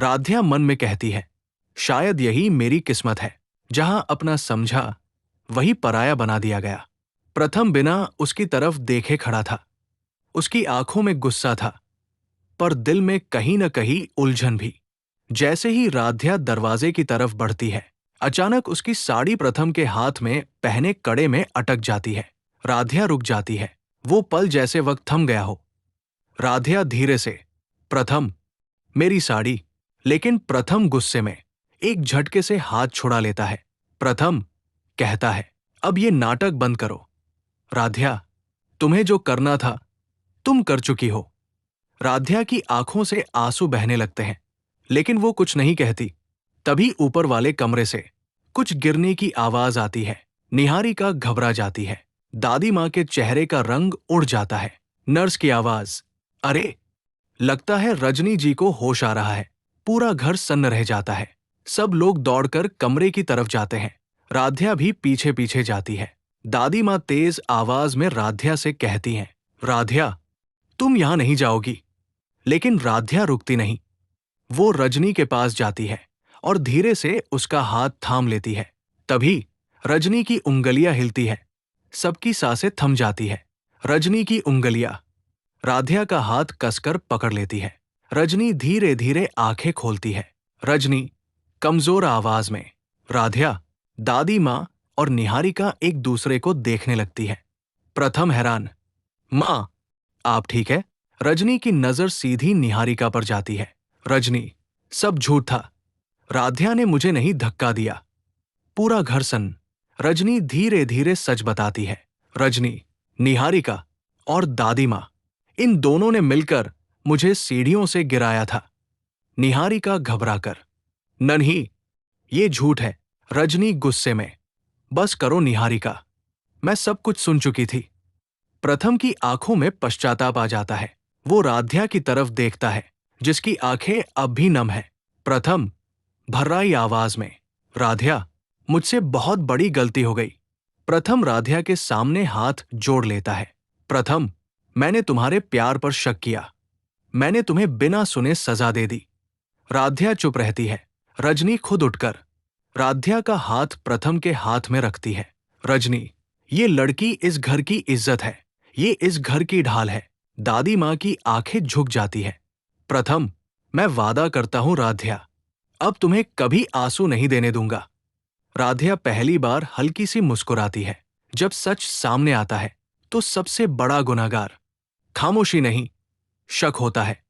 राध्या मन में कहती है, शायद यही मेरी किस्मत है, जहां अपना समझा वही पराया बना दिया गया। प्रथम बिना उसकी तरफ देखे खड़ा था। उसकी आंखों में गुस्सा था, पर दिल में कहीं न कहीं उलझन भी। जैसे ही राध्या दरवाजे की तरफ बढ़ती है, अचानक उसकी साड़ी प्रथम के हाथ में पहने कड़े में अटक जाती है। राध्या रुक जाती है। वो पल जैसे वक्त थम गया हो। राध्या धीरे से, प्रथम, मेरी साड़ी। लेकिन प्रथम गुस्से में एक झटके से हाथ छुड़ा लेता है। प्रथम कहता है, अब ये नाटक बंद करो। राध्या, तुम्हें जो करना था तुम कर चुकी हो। राध्या की आंखों से आंसू बहने लगते हैं, लेकिन वो कुछ नहीं कहती। तभी ऊपर वाले कमरे से कुछ गिरने की आवाज आती है। निहारिका घबरा जाती है। दादी माँ के चेहरे का रंग उड़ जाता है। नर्स की आवाज, अरे! लगता है रजनी जी को होश आ रहा है। पूरा घर सन्न रह जाता है। सब लोग दौड़कर कमरे की तरफ जाते हैं। राध्या भी पीछे पीछे जाती है। दादी माँ तेज आवाज में राध्या से कहती हैं, राध्या, तुम यहां नहीं जाओगी। लेकिन राध्या रुकती नहीं। वो रजनी के पास जाती है और धीरे से उसका हाथ थाम लेती है। तभी रजनी की उंगलियां हिलती है। सबकी सांसें थम जाती है। रजनी की उंगलियां राध्या का हाथ कसकर पकड़ लेती है। रजनी धीरे धीरे आंखें खोलती है। रजनी कमजोर आवाज में, राध्या। दादी माँ और निहारिका एक दूसरे को देखने लगती है। प्रथम हैरान, माँ, आप ठीक है? रजनी की नजर सीधी निहारिका पर जाती है। रजनी, सब झूठ था। राध्या ने मुझे नहीं धक्का दिया। पूरा घर सन्न। रजनी धीरे धीरे सच बताती है। रजनी, निहारिका और दादी माँ, इन दोनों ने मिलकर मुझे सीढ़ियों से गिराया था। निहारिका घबराकर, नहीं, ये झूठ है। रजनी गुस्से में, बस करो निहारिका, मैं सब कुछ सुन चुकी थी। प्रथम की आंखों में पश्चाताप आ जाता है। वो राध्या की तरफ देखता है, जिसकी आंखें अब भी नम है। प्रथम भर्राई आवाज में, राध्या, मुझसे बहुत बड़ी गलती हो गई। प्रथम राध्या के सामने हाथ जोड़ लेता है। प्रथम, मैंने तुम्हारे प्यार पर शक किया। मैंने तुम्हें बिना सुने सजा दे दी। राध्या चुप रहती है। रजनी खुद उठकर राध्या का हाथ प्रथम के हाथ में रखती है। रजनी, ये लड़की इस घर की इज्जत है। ये इस घर की ढाल है। दादी माँ की आंखें झुक जाती है। प्रथम, मैं वादा करता हूं राध्या, अब तुम्हें कभी आंसू नहीं देने दूंगा। राध्या पहली बार हल्की सी मुस्कुराती है। जब सच सामने आता है तो सबसे बड़ा गुनहगार खामोशी नहीं, शक होता है।